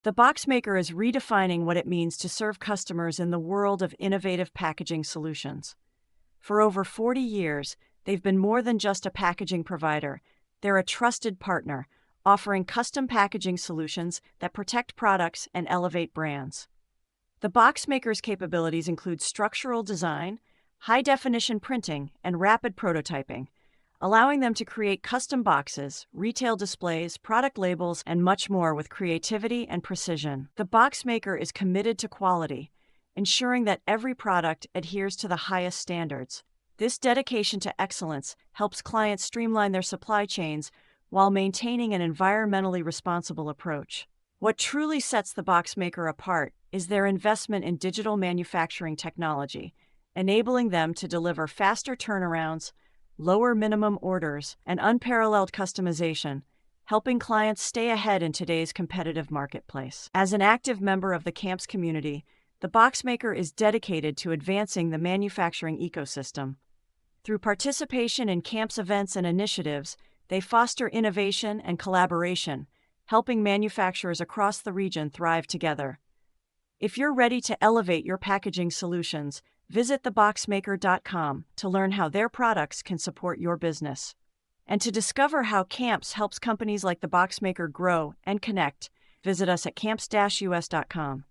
The BoxMaker is redefining what it means to serve customers in the world of innovative packaging solutions. For over 40 years, they've been more than just a packaging provider. They're a trusted partner, offering custom packaging solutions that protect products and elevate brands. The BoxMaker's capabilities include structural design, high-definition printing, and rapid prototyping, allowing them to create custom boxes, retail displays, product labels, and much more with creativity and precision. The BoxMaker is committed to quality, ensuring that every product adheres to the highest standards. This dedication to excellence helps clients streamline their supply chains while maintaining an environmentally responsible approach. What truly sets the BoxMaker apart is their investment in digital manufacturing technology, enabling them to deliver faster turnarounds, lower minimum orders, and unparalleled customization, helping clients stay ahead in today's competitive marketplace. As an active member of the CAMPS community, the BoxMaker is dedicated to advancing the manufacturing ecosystem. Through participation in CAMPS events and initiatives, they foster innovation and collaboration, helping manufacturers across the region thrive together. If you're ready to elevate your packaging solutions, visit theboxmaker.com to learn how their products can support your business. And to discover how CAMPS helps companies like the BoxMaker grow and connect, visit us at camps-us.com.